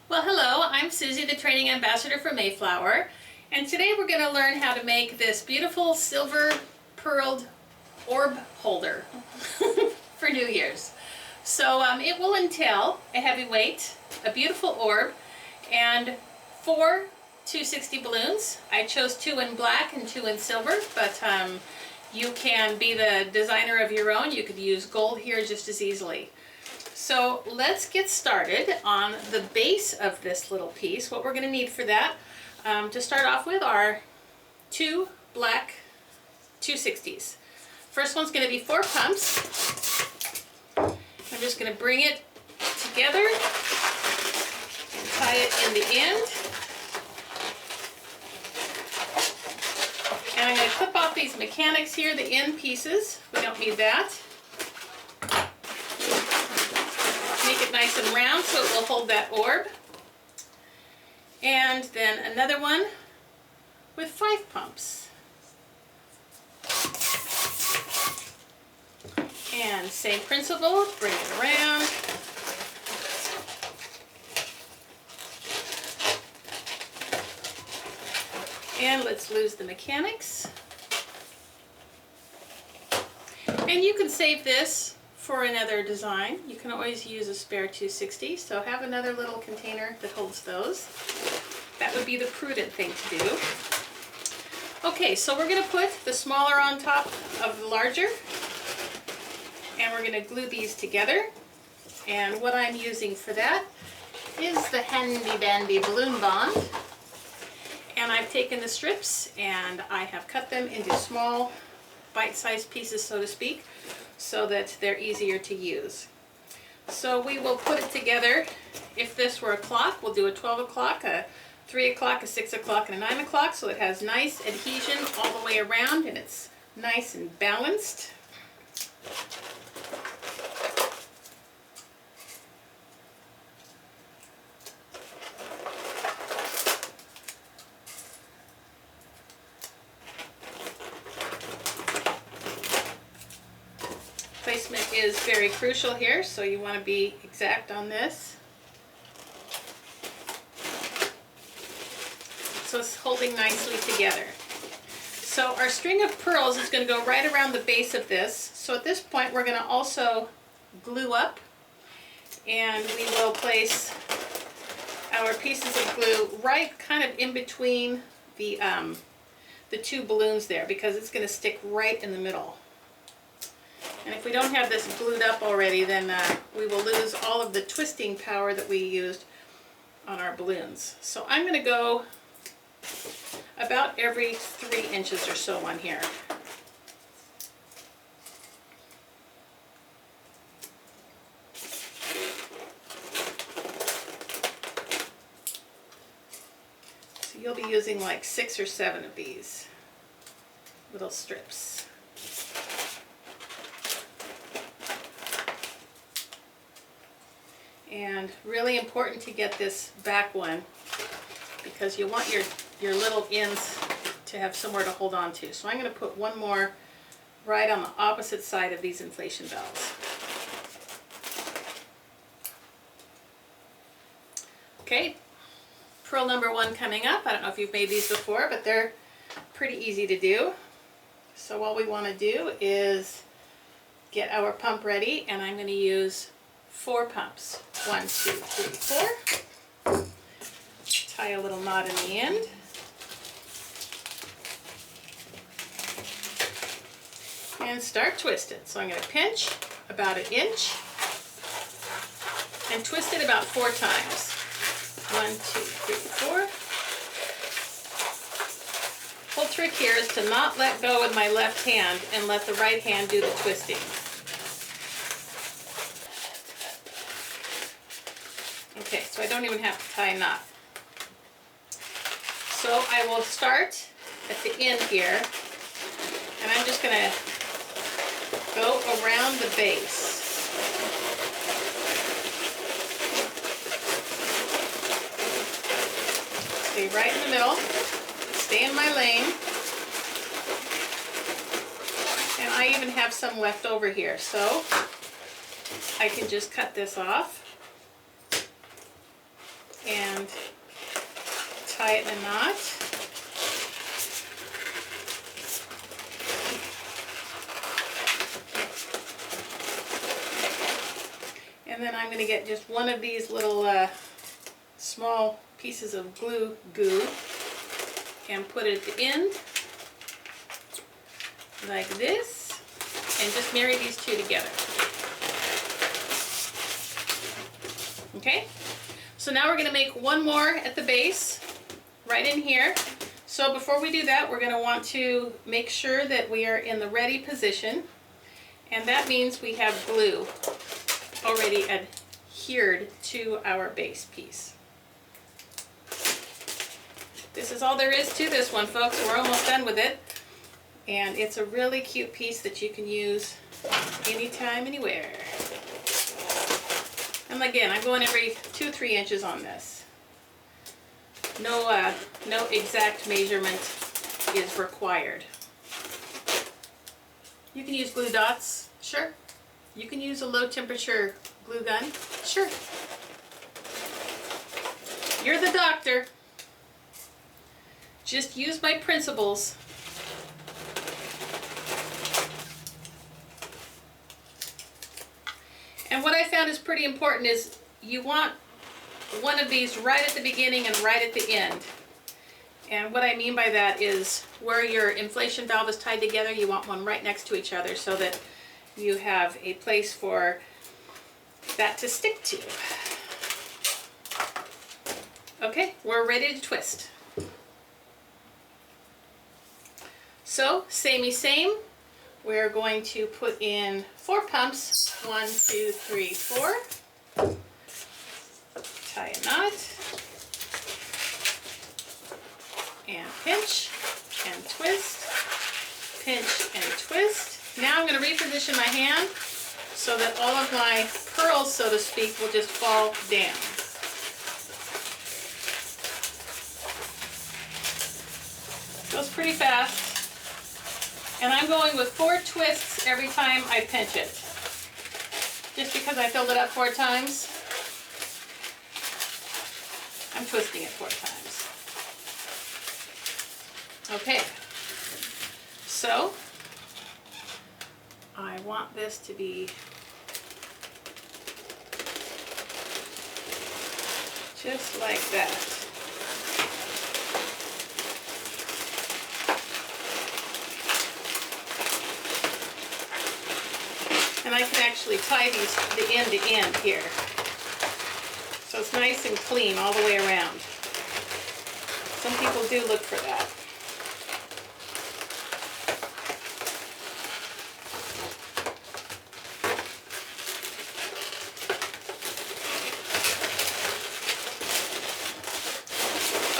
Well, hello, I'm Susie, the training ambassador for Mayflower, and today we're going to learn how to make this beautiful silver pearled orb holder for New Year's. So it will entail a heavy weight, a beautiful orb, and 4 260 balloons. I chose 2 in black and 2 in silver, but you can be the designer of your own. You could use gold here just as easily. So let's get started on the base of this little piece. What we're going to need for that to start off with are 2 black 260s. First one's going to be 4 pumps. I'm just going to bring it together and tie it in the end. And I'm going to clip off these mechanics here, the end pieces. We don't need that. Make it nice and round so it will hold that orb. And then another one with 5 pumps. And same principle, bring it around. And let's lose the mechanics. And you can save this for another design. You can always use a spare 260, so have another little container that holds those. That would be the prudent thing to do. Okay, so we're going to put the smaller on top of the larger, and we're going to glue these together. And what I'm using for that is the handy dandy balloon bond. And I've taken the strips and I have cut them into small bite-sized pieces, so to speak, so that they're easier to use. So we will put it together. If this were a clock, we'll do a 12 o'clock, a 3 o'clock, a 6 o'clock, and a 9 o'clock, so it has nice adhesion all the way around and it's nice and balanced. Placement is very crucial here, so you want to be exact on this. So it's holding nicely together. So our string of pearls is going to go right around the base of this. So at this point we're going to also glue up, and we will place our pieces of glue right kind of in between the 2 balloons there, because it's going to stick right in the middle. And if we don't have this glued up already, then we will lose all of the twisting power that we used on our balloons. So I'm going to go about every 3 inches or so on here. So you'll be using like 6 or 7 of these little strips. And really important to get this back one, because you want your little ends to have somewhere to hold on to. So I'm going to put one more right on the opposite side of these inflation valves. Okay, pearl number 1 coming up. I don't know if you've made these before, but they're pretty easy to do. So all we want to do is get our pump ready, and I'm going to use 4 pumps. 1, 2, 3, 4. Tie a little knot in the end. And start twisting. So I'm going to pinch about 1 inch and twist it about 4 times. 1, 2, 3, 4. Whole trick here is to not let go with my left hand and let the right hand do the twisting. Okay, so I don't even have to tie a knot. So I will start at the end here, and I'm just going to go around the base. Stay right in the middle, stay in my lane, and I even have some left over here, so I can just cut this off and tie it in a knot. And then I'm going to get just one of these little small pieces of glue goo and put it at the end like this, and just marry these two together. Okay, so now we're going to make one more at the base right in here. So before we do that, we're going to want to make sure that we are in the ready position, and that means we have glue already adhered to our base piece. This is all there is to this one, folks. We're almost done with it, and it's a really cute piece that you can use anytime, anywhere. And again, I'm going every 2-3 inches on this. No exact measurement is required. You can use glue dots, sure. You can use a low temperature glue gun, sure. You're the doctor. Just use my principles. And what I found is pretty important is you want one of these right at the beginning and right at the end. And what I mean by that is where your inflation valve is tied together, you want one right next to each other so that you have a place for that to stick to. Okay, we're ready to twist. So, samey same. We're going to put in 4 pumps. 1, 2, 3, 4. Tie a knot. And pinch and twist. Pinch and twist. Now I'm going to reposition my hand so that all of my pearls, so to speak, will just fall down. Goes pretty fast. And I'm going with 4 twists every time I pinch it. Just because I filled it up 4 times, I'm twisting it 4 times. Okay, so I want this to be just like that. And I can actually tie these the end to end here. So it's nice and clean all the way around. Some people do look for that.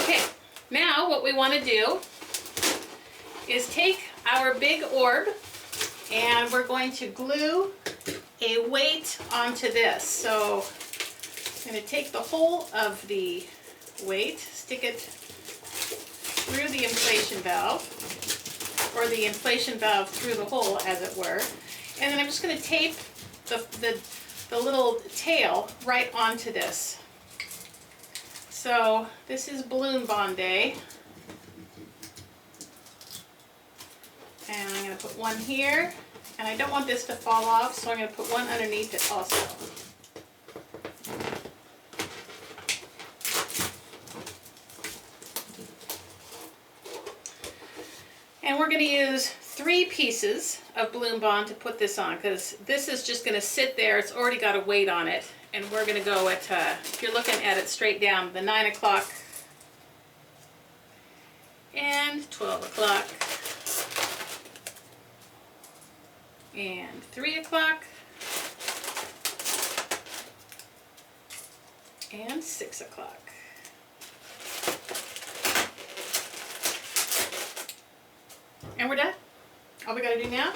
Okay, now what we want to do is take our big orb and we're going to glue a weight onto this. So I'm going to take the whole of the weight, stick it through the inflation valve, or the inflation valve through the hole, as it were. And then I'm just going to tape the little tail right onto this. So this is Balloon Bond Day. And I'm going to put one here, and I don't want this to fall off, so I'm going to put one underneath it also. And we're going to use 3 pieces of Balloon Bond to put this on, because this is just going to sit there. It's already got a weight on it, and we're going to go at, if you're looking at it straight down, the 9 o'clock and 12 o'clock. And 3 o'clock, and 6 o'clock. And we're done. All we gotta do now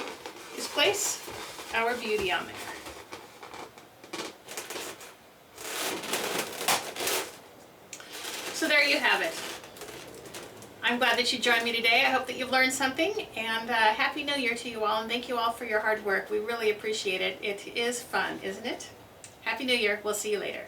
is place our beauty on there. So there you have it. I'm glad that you joined me today. I hope that you've learned something, and Happy New Year to you all, and thank you all for your hard work. We really appreciate it. It is fun, isn't it? Happy New Year. We'll see you later.